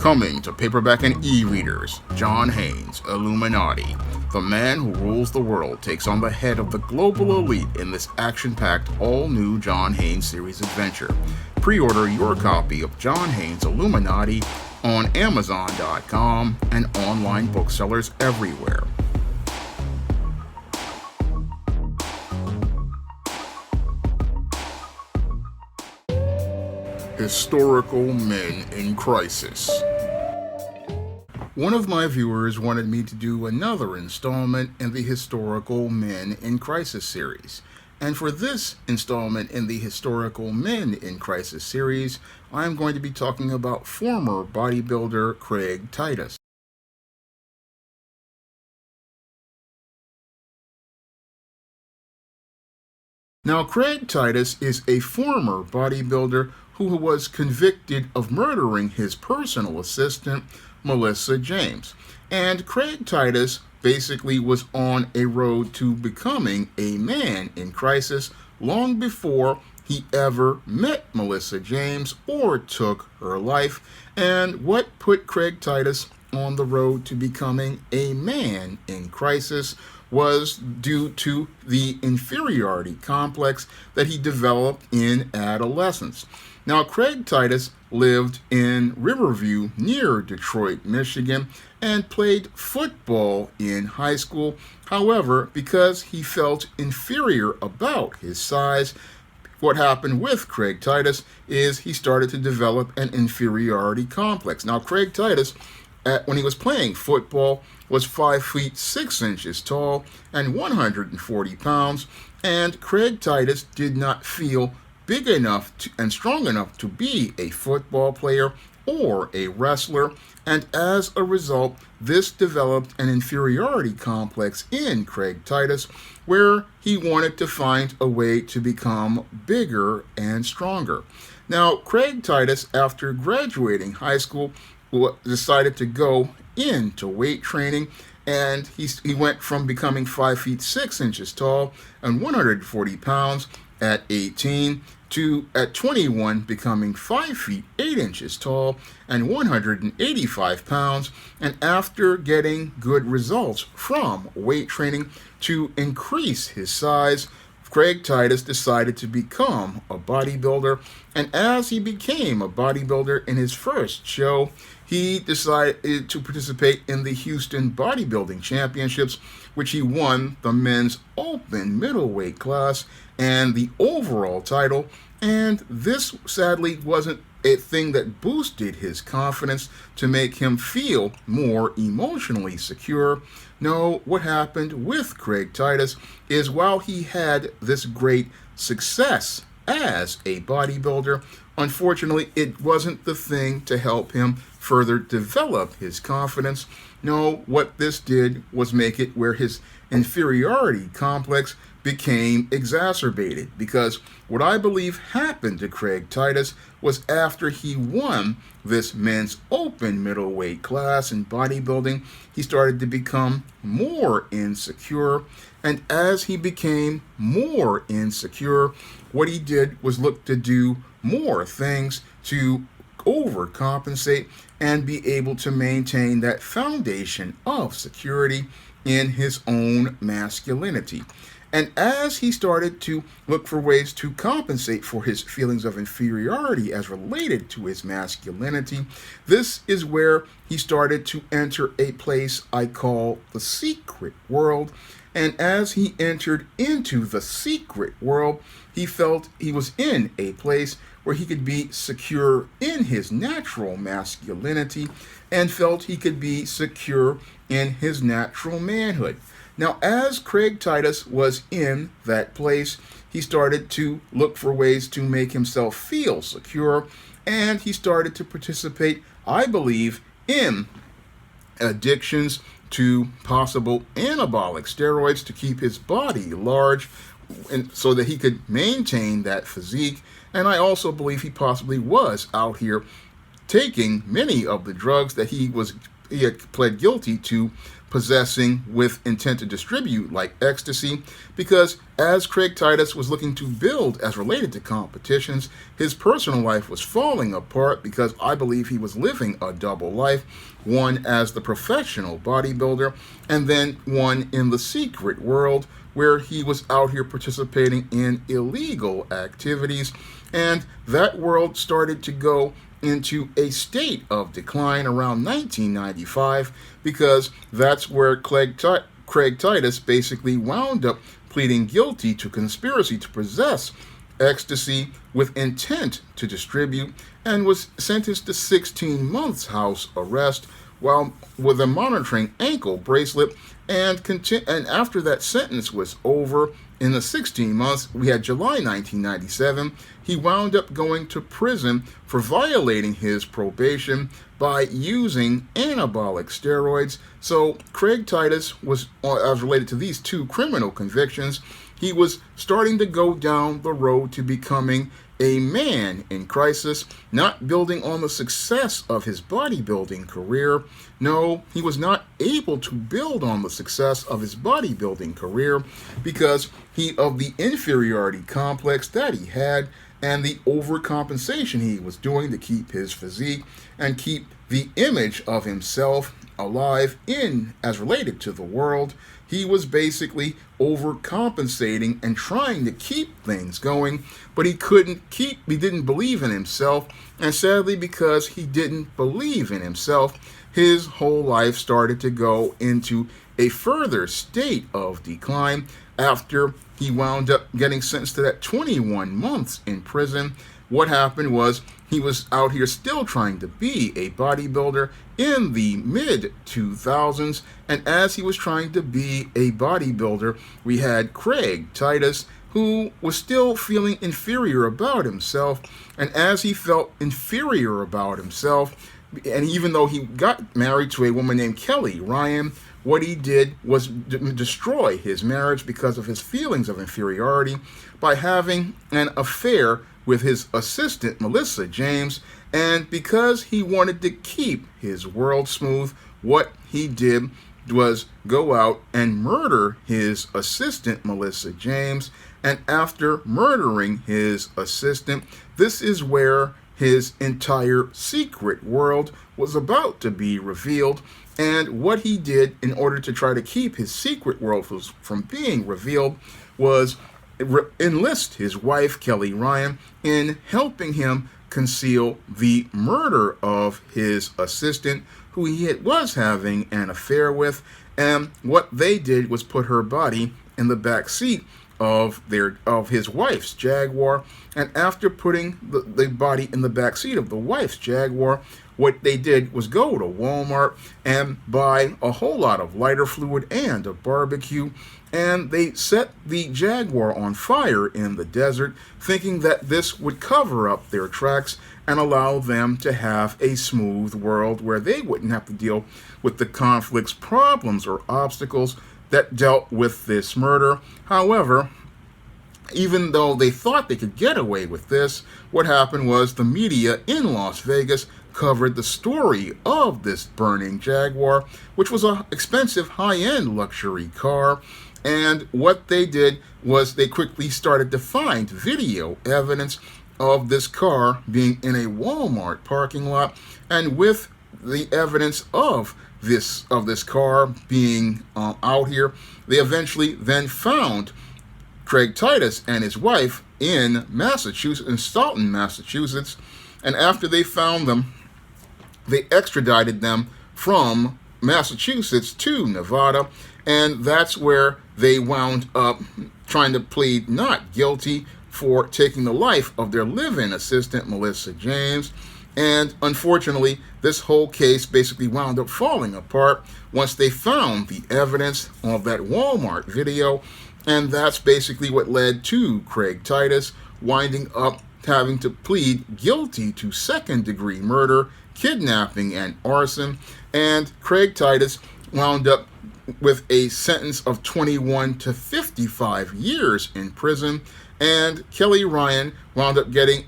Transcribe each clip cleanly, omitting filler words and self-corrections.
Coming to paperback and e-readers, John Haynes, Illuminati. The man who rules the world takes on the head of the global elite in this action-packed, all-new John Haynes series adventure. Pre-order your copy of John Haynes, Illuminati on Amazon.com and online booksellers everywhere. Historical Men in Crisis. One of my viewers wanted me to do another installment in the Historical Men in Crisis series. And for this installment in the Historical Men in Crisis series, I'm going to be talking about former bodybuilder Craig Titus. Now, Craig Titus is a former bodybuilder who was convicted of murdering his personal assistant, Melissa James. And Craig Titus basically was on a road to becoming a man in crisis long before he ever met Melissa James or took her life. And what put Craig Titus on the road to becoming a man in crisis was due to the inferiority complex that he developed in adolescence. Now, Craig Titus lived in Riverview near Detroit, Michigan, and played football in high school. However, because he felt inferior about his size, what happened with Craig Titus is he started to develop an inferiority complex. Now, Craig Titus, when he was playing football, was 5 feet 6 inches tall and 140 pounds, and Craig Titus did not feel big enough and strong enough to be a football player or a wrestler, and as a result, this developed an inferiority complex in Craig Titus, where he wanted to find a way to become bigger and stronger. Now, Craig Titus, after graduating high school, decided to go into weight training, and he went from becoming 5 feet 6 inches tall and 140 pounds at 18 to at 21 becoming 5 feet 8 inches tall and 185 pounds, and after getting good results from weight training to increase his size, Craig Titus decided to become a bodybuilder, and as he became a bodybuilder in his first show, he decided to participate in the Houston Bodybuilding Championships, which he won the men's open middleweight class and the overall title. And this sadly wasn't a thing that boosted his confidence to make him feel more emotionally secure. No, what happened with Craig Titus is while he had this great success as a bodybuilder, unfortunately, it wasn't the thing to help him further develop his confidence. No, what this did was make it where his inferiority complex became exacerbated, because what I believe happened to Craig Titus was after he won this men's open middleweight class in bodybuilding, he started to become more insecure. And as he became more insecure, what he did was look to do more things to overcompensate and be able to maintain that foundation of security in his own masculinity. And as he started to look for ways to compensate for his feelings of inferiority as related to his masculinity, this is where he started to enter a place I call the secret world. And as he entered into the secret world, he felt he was in a place where he could be secure in his natural masculinity and felt he could be secure in his natural manhood. Now, as Craig Titus was in that place, he started to look for ways to make himself feel secure, and he started to participate, I believe, in addictions to possible anabolic steroids to keep his body large and so that he could maintain that physique. And I also believe he possibly was out here taking many of the drugs that he was pled guilty to possessing with intent to distribute like ecstasy, because as Craig Titus was looking to build as related to competitions, his personal life was falling apart because I believe he was living a double life, one as the professional bodybuilder and then one in the secret world where he was out here participating in illegal activities. And that world started to go into a state of decline around 1995, because that's where Craig Titus basically wound up pleading guilty to conspiracy to possess ecstasy with intent to distribute, and was sentenced to 16 months house arrest while with a monitoring ankle bracelet. And after that sentence was over, in the 16 months, we had July 1997, he wound up going to prison for violating his probation by using anabolic steroids. So Craig Titus was, as related to these two criminal convictions, he was starting to go down the road to becoming a man in crisis, not building on the success of his bodybuilding career. No, he was not able to build on the success of his bodybuilding career because of the inferiority complex that he had and the overcompensation he was doing to keep his physique and keep the image of himself alive in as related to the world. He was basically overcompensating and trying to keep things going, but he didn't believe in himself, and sadly, because he didn't believe in himself, his whole life started to go into a further state of decline after he wound up getting sentenced to that 21 months in prison. What happened was he was out here still trying to be a bodybuilder in the mid-2000s, and as he was trying to be a bodybuilder, we had Craig Titus, who was still feeling inferior about himself, and as he felt inferior about himself, and even though he got married to a woman named Kelly Ryan, what he did was destroy his marriage because of his feelings of inferiority by having an affair with his assistant, Melissa James, and because he wanted to keep his world smooth, what he did was go out and murder his assistant, Melissa James, and after murdering his assistant, this is where his entire secret world was about to be revealed, and what he did in order to try to keep his secret world from being revealed was enlist his wife, Kelly Ryan, in helping him conceal the murder of his assistant, who he was having an affair with. And what they did was put her body in the back seat of his wife's Jaguar. And after putting the body in the back seat of the wife's Jaguar, what they did was go to Walmart and buy a whole lot of lighter fluid and a barbecue, and they set the Jaguar on fire in the desert, thinking that this would cover up their tracks and allow them to have a smooth world where they wouldn't have to deal with the conflicts, problems, or obstacles that dealt with this murder. However, even though they thought they could get away with this, what happened was the media in Las Vegas covered the story of this burning Jaguar, which was an expensive high-end luxury car. And what they did was they quickly started to find video evidence of this car being in a Walmart parking lot, and with the evidence of this car being out here, they eventually then found Craig Titus and his wife in Massachusetts, in Stoughton, Massachusetts, and after they found them, they extradited them from Massachusetts to Nevada, and that's where they wound up trying to plead not guilty for taking the life of their live-in assistant, Melissa James. And unfortunately, this whole case basically wound up falling apart once they found the evidence of that Walmart video, and that's basically what led to Craig Titus winding up having to plead guilty to second-degree murder, kidnapping, and arson. And Craig Titus wound up with a sentence of 21 to 55 years in prison, and Kelly Ryan wound up getting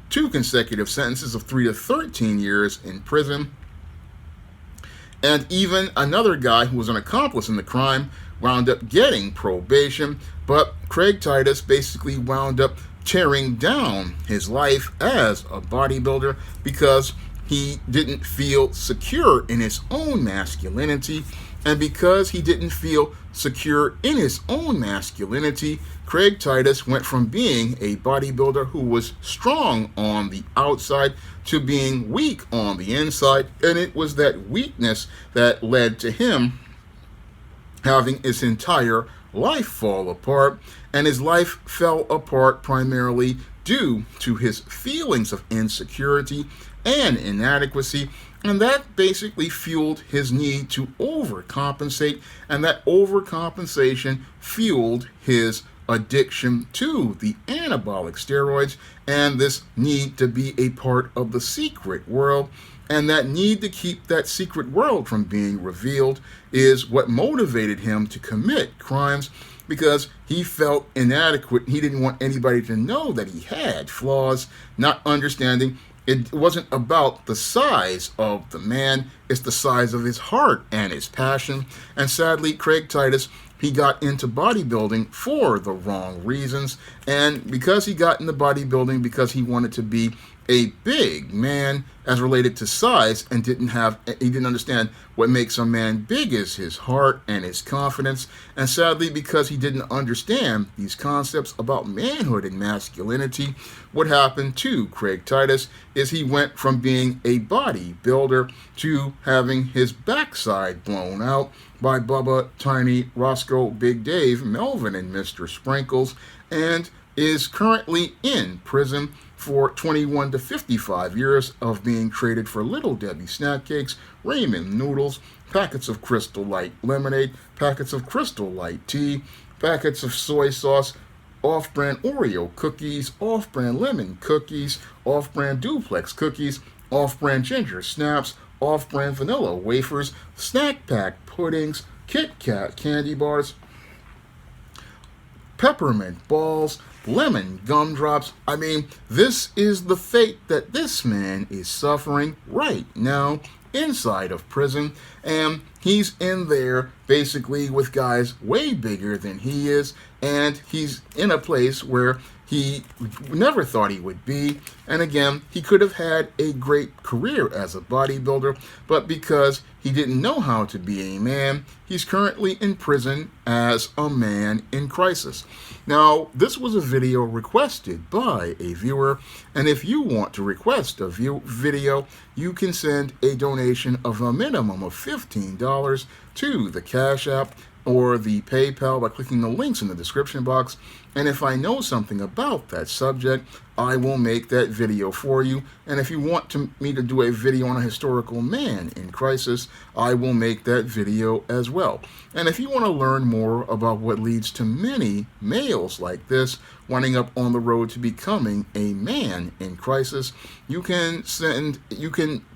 two consecutive sentences of 3 to 13 years in prison. And even another guy who was an accomplice in the crime wound up getting probation, but Craig Titus basically wound up tearing down his life as a bodybuilder because he didn't feel secure in his own masculinity. And because he didn't feel secure in his own masculinity, Craig Titus went from being a bodybuilder who was strong on the outside to being weak on the inside. And it was that weakness that led to him having his entire life fall apart. And his life fell apart primarily due to his feelings of insecurity and inadequacy, and that basically fueled his need to overcompensate, and that overcompensation fueled his addiction to the anabolic steroids and this need to be a part of the secret world. And that need to keep that secret world from being revealed is what motivated him to commit crimes, because he felt inadequate. He didn't want anybody to know that he had flaws, not understanding it wasn't about the size of the man, it's the size of his heart and his passion. And sadly, Craig Titus, he got into bodybuilding for the wrong reasons. And because he got into bodybuilding because he wanted to be a big man as related to size, and he didn't understand what makes a man big is his heart and his confidence. And sadly, because he didn't understand these concepts about manhood and masculinity, what happened to Craig Titus is he went from being a bodybuilder to having his backside blown out by Bubba, Tiny, Roscoe, Big Dave, Melvin, and Mr. Sprinkles, and is currently in prison for 21 to 55 years of being traded for Little Debbie snack cakes, ramen noodles, packets of Crystal Light lemonade, packets of Crystal Light tea, packets of soy sauce, off-brand Oreo cookies, off-brand lemon cookies, off-brand duplex cookies, off-brand ginger snaps, off-brand vanilla wafers, snack pack puddings, Kit Kat candy bars, peppermint balls, lemon gumdrops. I mean, this is the fate that this man is suffering right now inside of prison, and he's in there basically with guys way bigger than he is, and he's in a place where he never thought he would be. And again, he could have had a great career as a bodybuilder, but because he didn't know how to be a man, he's currently in prison as a man in crisis. Now, this was a video requested by a viewer, and if you want to request a video, you can send a donation of a minimum of $15 to the Cash App or the PayPal by clicking the links in the description box. And if I know something about that subject, I will make that video for you. And if you want me to do a video on a historical man in crisis, I will make that video as well. And if you want to learn more about what leads to many males like this winding up on the road to becoming a man in crisis, you can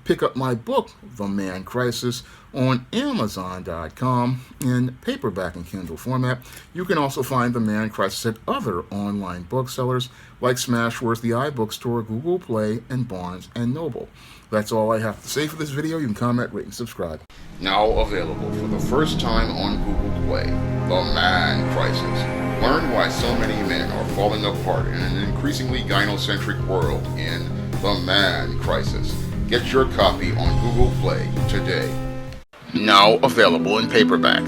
pick up my book, The Man Crisis, on Amazon.com in paperback and Kindle format. You can also find The Man Crisis at other online booksellers like Smashwords, the iBookstore, Google Play, and Barnes & Noble. That's all I have to say for this video. You can comment, rate, and subscribe. Now available for the first time on Google Play, The Man Crisis. Learn why so many men are falling apart in an increasingly gynocentric world in The Man Crisis. Get your copy on Google Play today. Now available in paperback.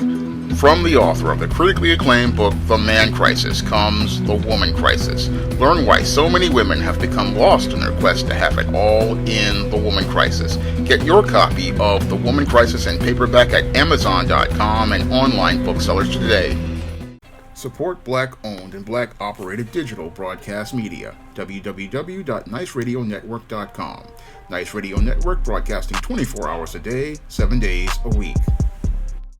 From the author of the critically acclaimed book, The Man Crisis, comes The Woman Crisis. Learn why so many women have become lost in their quest to have it all in The Woman Crisis. Get your copy of The Woman Crisis in paperback at Amazon.com and online booksellers today. Support Black-owned and Black-operated digital broadcast media. www.niceradionetwork.com. Nice Radio Network, broadcasting 24 hours a day, 7 days a week.